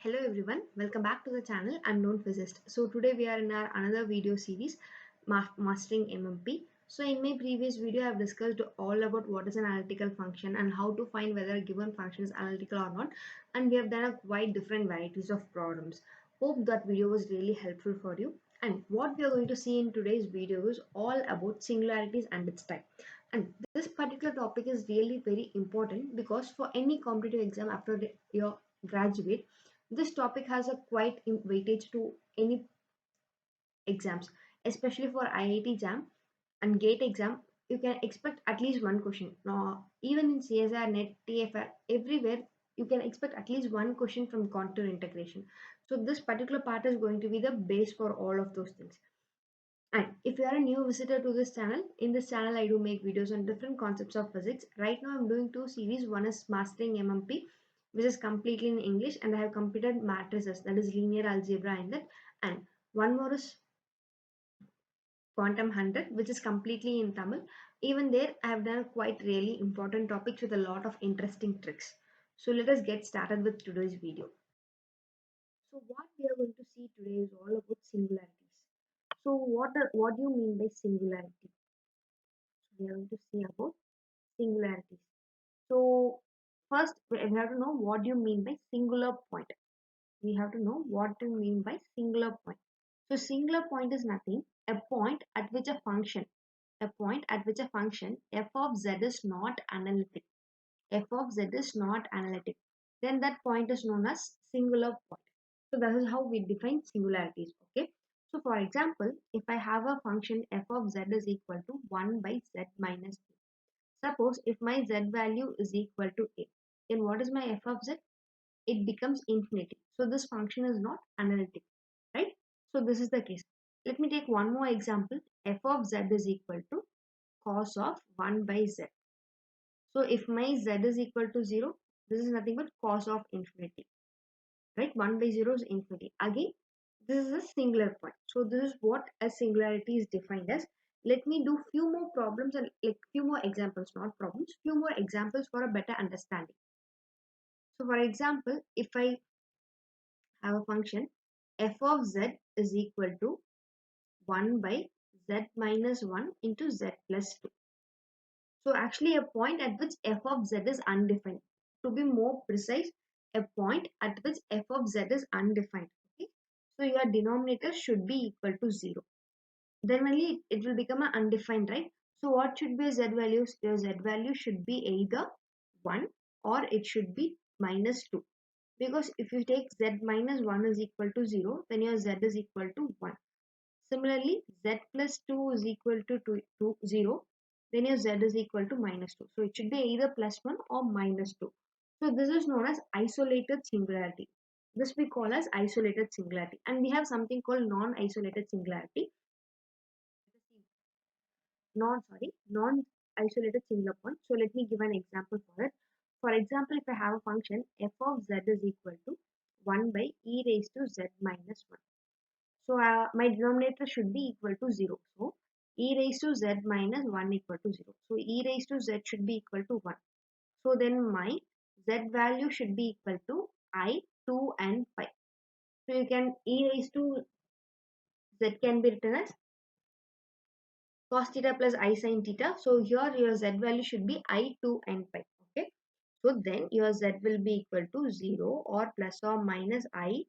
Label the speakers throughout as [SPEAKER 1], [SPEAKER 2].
[SPEAKER 1] Hello everyone, welcome back to the channel Unknown Physicist. So today we are in our another video series mastering MMP. So in my previous video I have discussed all about what is an analytical function and how to find whether a given function is analytical or not, and we have done a quite different varieties of problems. Hope that video was really helpful for you. And what we are going to see in today's video is all about singularities and its type. And this particular topic is really very important because for any competitive exam after your graduate, this topic has a quite weightage to any exams, especially for IIT JAM and GATE exam. You can expect at least one question. Now, even in CSR, NET, TFR, everywhere you can expect at least one question from contour integration. So this particular part is going to be the base for all of those things. And if you are a new visitor to this channel, in this channel I do make videos on different concepts of physics. Right now I'm doing two series. One is Mastering MMP, which is completely in English, and I have completed matrices, that is linear algebra in that. And one more is Quantum 100, which is completely in Tamil. Even there I have done quite really important topics with a lot of interesting tricks. So let us get started with today's video. So what we are going to see today is all about singularities. So what do you mean by singularity? We are going to see about singularities. So first we have to know what do you mean by singular point. We have to know what do you mean by singular point. So singular point is nothing, a point at which a function f of z is not analytic. F of z is not analytic. Then that point is known as singular point. So that is how we define singularities. Okay. So for example, if I have a function f of z is equal to 1 by z minus b. Suppose if my z value is equal to a, then what is my f of z? It becomes infinity. So this function is not analytic, right? So this is the case. Let me take one more example. F of z is equal to cos of 1 by z. So if my z is equal to 0, this is nothing but cos of infinity, right? 1 by 0 is infinity. Again, this is a singular point. So this is what a singularity is defined as. Let me do few more problems and like few more examples, not problems, few more examples for a better understanding. So for example, if I have a function f of z is equal to 1 by z minus 1 into z plus 2. So actually a point at which f of z is undefined. To be more precise, a point at which f of z is undefined. Okay? So your denominator should be equal to 0. Then only it will become an undefined, right? So what should be your z values? Your z value should be either 1 or it should be minus 2. Because if you take z minus 1 is equal to 0, then your z is equal to 1. Similarly, z plus 2 is equal to 0, then your z is equal to minus 2. So it should be either plus 1 or minus 2. So this is known as isolated singularity. This we call as isolated singularity. And we have something called non-isolated singularity. Non-isolated singular point. So let me give an example for it. For example, if I have a function f of z is equal to 1 by e raised to z minus 1. So my denominator should be equal to 0. So e raised to z minus 1 equal to 0. So e raised to z should be equal to 1. So then my z value should be equal to I, 2 and 5. So you can e raised to z can be written as cos theta plus I sin theta. So here your z value should be I, 2 and 5. Okay. So then your z will be equal to 0 or plus or minus 2I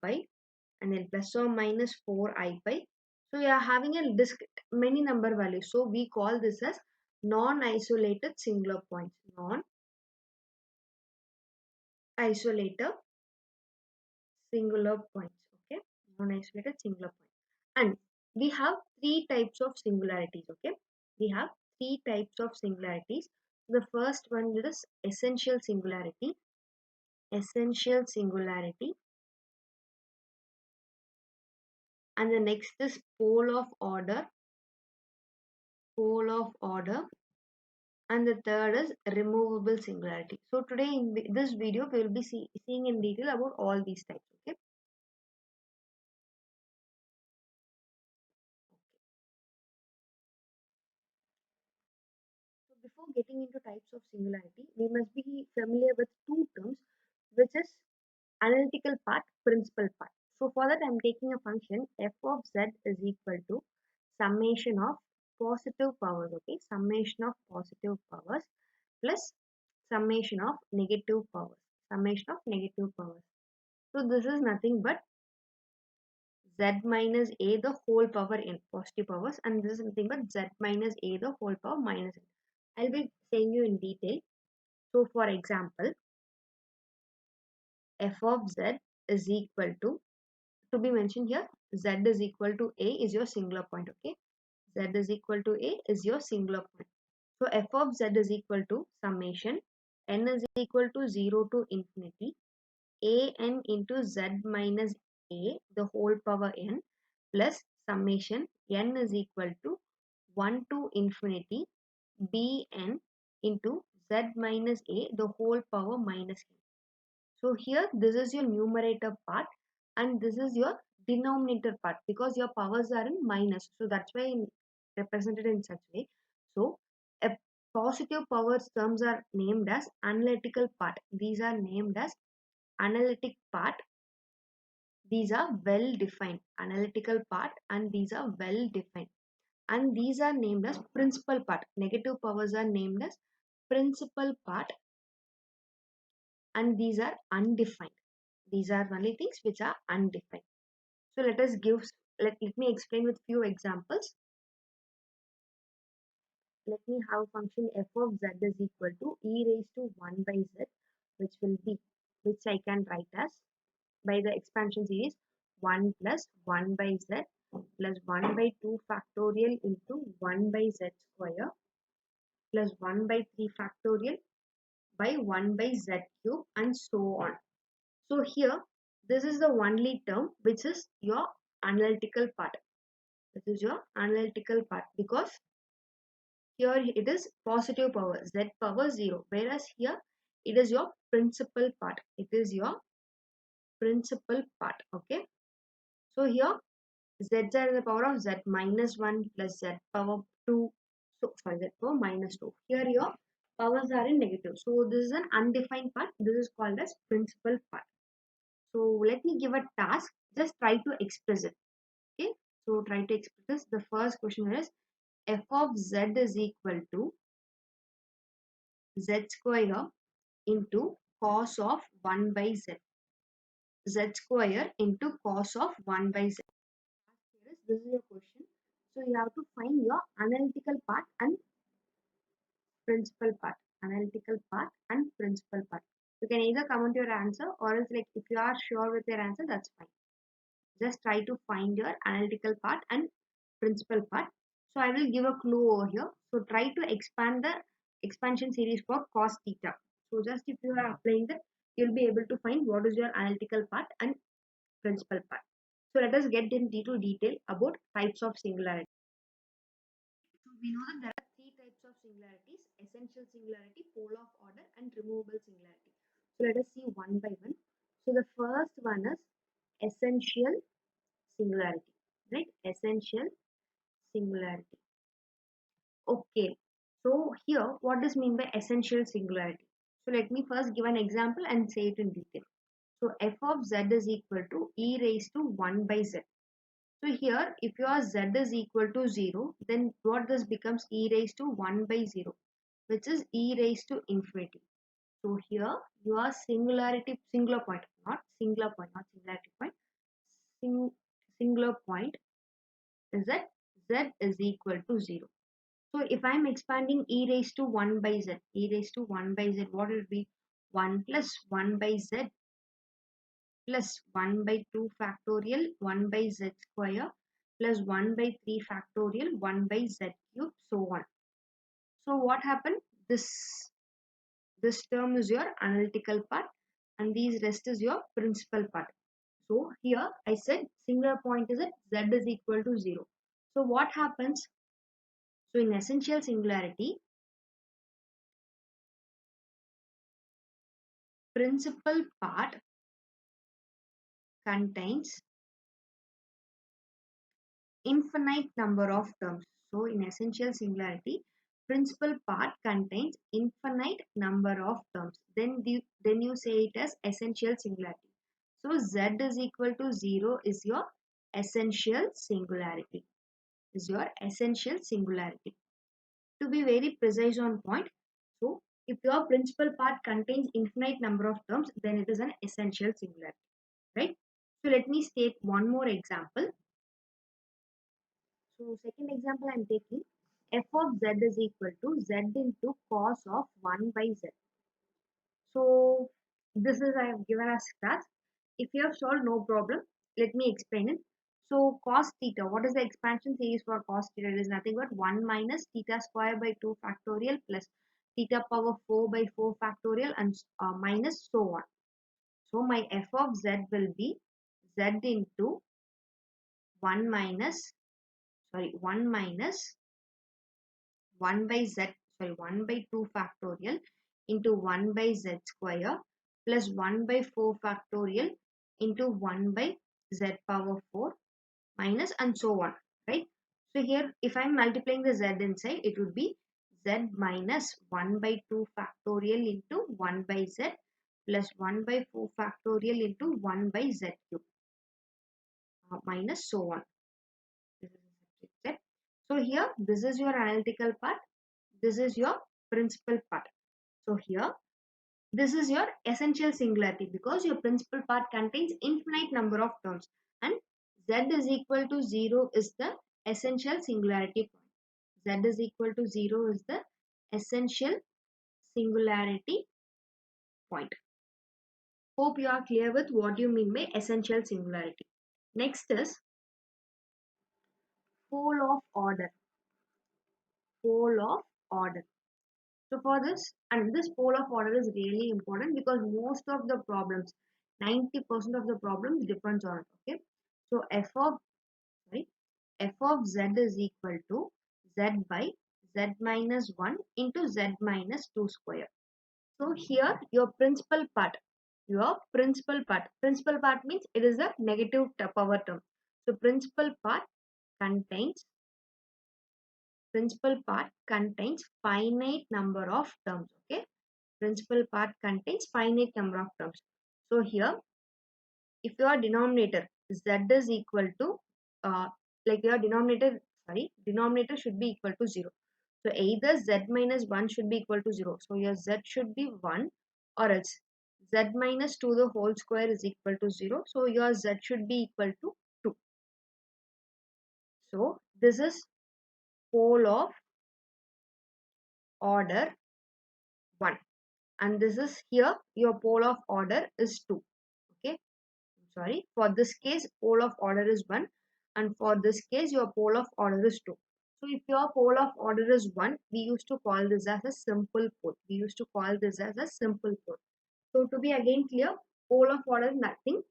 [SPEAKER 1] pi, and then plus or minus 4I pi. So we are having a many number values. So we call this as non-isolated singular points. Non-isolated singular points. Okay. Non-isolated singular point. And we have three types of singularities. Okay. We have three types of singularities. The first one is essential singularity. Essential singularity. And the next is pole of order. Pole of order. And the third is removable singularity. So today in this video we will be seeing in detail about all these types. Okay. So before getting into types of singularity, we must be familiar with two terms which is analytical part, principal part. So for that I'm taking a function f of z is equal to summation of positive powers, okay, summation of positive powers plus summation of negative powers, summation of negative powers. So this is nothing but z minus a the whole power n, positive powers, and this is nothing but z minus a the whole power minus n. I'll be saying you in detail. So for example, f of z is equal to be mentioned here, z is equal to a is your singular point, okay, z is equal to a is your singular point. So f of z is equal to summation n is equal to 0 to infinity a n into z minus a the whole power n plus summation n is equal to 1 to infinity b n into z minus a the whole power minus n. So here this is your numerator part and this is your denominator part because your powers are in minus. So that's why represented in such way. So a positive powers terms are named as analytical part. These are named as analytic part. These are well defined. Analytical part and these are well defined. And these are named as principal part. Negative powers are named as principal part and these are undefined. These are only things which are undefined. So let us give, let me explain with few examples. Let me have function f of z is equal to e raised to 1 by z, which will be, which I can write as by the expansion series 1 plus 1 by z plus 1 by 2 factorial into 1 by z square plus 1 by 3 factorial by 1 by z cube and so on. So here, this is the only term which is your analytical part. This is your analytical part because here it is positive power, z power 0. Whereas here it is your principal part. It is your principal part. Okay. So here z's are in the power of z minus 1 plus z power 2. So sorry, z power minus 2. Here your powers are in negative. So this is an undefined part. This is called as principal part. So let me give a task. Just try to express it. Okay. So try to express this. The first question is f of z is equal to z square into cos of 1 by z. Z square into cos of 1 by z. This is your question. So you have to find your analytical part and principal part. Analytical part and principal part. You can either comment your answer or else like if you are sure with your answer, that's fine. Just try to find your analytical part and principal part. So I will give a clue over here. So try to expand the expansion series for cos theta. So just if you are applying that, you'll be able to find what is your analytical part and principal part. So let us get into detail about types of singularity. So we know that there are three types of singularities: essential singularity, pole of order, and removable singularity. So let us see one by one. So the first one is essential singularity, right? Essential singularity. Okay. So here, what does mean by essential singularity? So let me first give an example and say it in detail. So f of z is equal to e raised to 1 by z. So here, if your z is equal to 0, then what this becomes e raised to 1 by 0, which is e raised to infinity. So here, your singularity, singular point, not singularity point, singular point is that z is equal to 0. So if I am expanding e raised to 1 by z, e raised to 1 by z, what will be 1 plus 1 by z plus 1 by 2 factorial 1 by z square plus 1 by 3 factorial 1 by z cube, so on. So what happened? This term is your analytical part and these rest is your principal part. So here I said singular point is at z is equal to 0. So what happens? So in essential singularity, principal part contains infinite number of terms. So in essential singularity, principal part contains infinite number of terms, then you say it as essential singularity. So z is equal to 0 is your essential singularity. Is your essential singularity. To be very precise on point, so if your principal part contains infinite number of terms, then it is an essential singularity, right? So let me state one more example. So second example I am taking, f of z is equal to z into cos of 1 by z. So this is I have given as class. If you have solved, no problem. Let me explain it. So cos theta, what is the expansion series for cos theta? It is nothing but 1 minus theta square by 2 factorial plus theta power 4 by 4 factorial and minus so on. So my f of z will be z into 1 minus 1 minus 1 by z, 1 by 2 factorial into 1 by z square plus 1 by 4 factorial into 1 by z power 4 minus and so on, right? So here if I am multiplying the z inside, it would be z minus 1 by 2 factorial into 1 by z plus 1 by 4 factorial into 1 by z cube minus so on. This is a separate step. So here this is your analytical part. This is your principal part. So here this is your essential singularity because your principal part contains infinite number of terms and z is equal to 0 is the essential singularity point. Z is equal to 0 is the essential singularity point. Hope you are clear with what you mean by essential singularity. Next is pole of order. Pole of order. So for this, and this pole of order is really important because most of the problems, 90% of the problems depends on it. Okay. So f of z is equal to z by z minus 1 into z minus 2 square. So here principal part means it is a negative power term. So principal part contains finite number of terms. Okay. Principal part contains finite number of terms. So here, if your denominator z is equal to like your denominator should be equal to 0. So either z minus 1 should be equal to 0. So your z should be 1 or else z minus 2 the whole square is equal to 0. So your z should be equal to 2. So this is pole of order 1 and this is here your pole of order is 2. Okay. Sorry, for this case pole of order is 1 and for this case your pole of order is 2. So if your pole of order is 1, we used to call this as a simple pole. So to be again clear, pole of order is nothing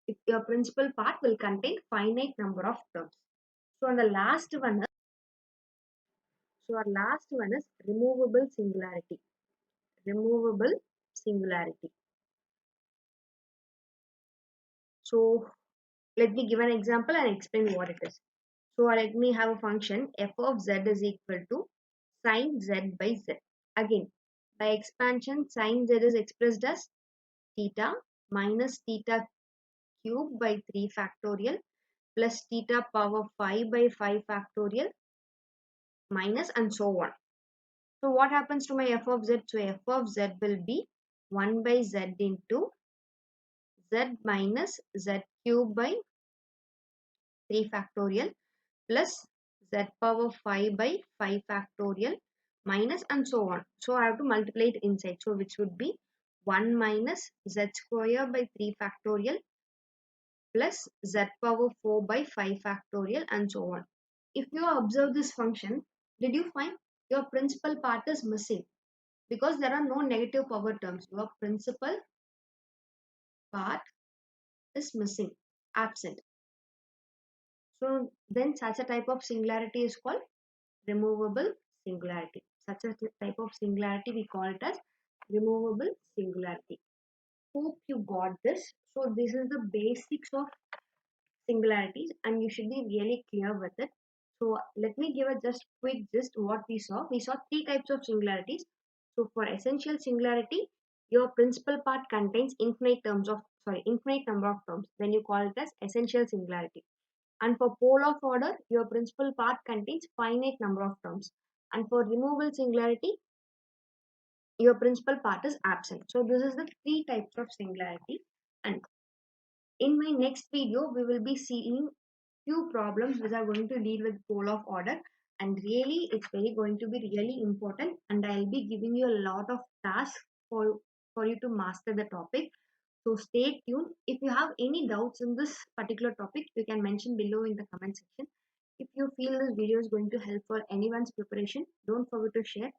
[SPEAKER 1] if your principal part will contain finite number of terms. So on the last one is, removable singularity. Removable singularity. So let me give an example and explain what it is. So let me have a function f of z is equal to sine z by z. Again, by expansion, sine z is expressed as theta minus theta cube by 3 factorial plus theta power 5 by 5 factorial minus and so on. So what happens to my f of z? So f of z will be 1 by z into z minus z cube by 3 factorial plus z power 5 by 5 factorial minus and so on. So I have to multiply it inside. So which would be 1 minus z square by 3 factorial plus z power 4 by 5 factorial and so on. If you observe this function, did you find your principal part is missing? Because there are no negative power terms. Your principal part is missing, absent. So then such a type of singularity is called removable singularity. Such a type of singularity we call it as removable singularity. Hope you got this. So this is the basics of singularities and you should be really clear with it. So let me give a just quick gist what we saw. We saw three types of singularities. So for essential singularity, your principal part contains infinite number of terms. Then you call it as essential singularity. And for pole of order, your principal part contains finite number of terms. And for removable singularity, your principal part is absent. So this is the three types of singularity. And in my next video, we will be seeing few problems which are going to deal with pole of order, and really it's very going to be really important, and I'll be giving you a lot of tasks for you to master the topic. So stay tuned. If you have any doubts in this particular topic, you can mention below in the comment section. If you feel this video is going to help for anyone's preparation, don't forget to share.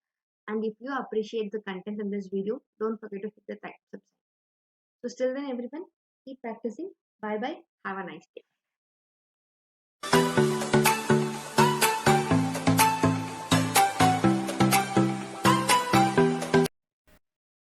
[SPEAKER 1] And if you appreciate the content in this video, don't forget to hit the subscribe. So still then everyone, keep practicing. Bye bye. Have a nice day.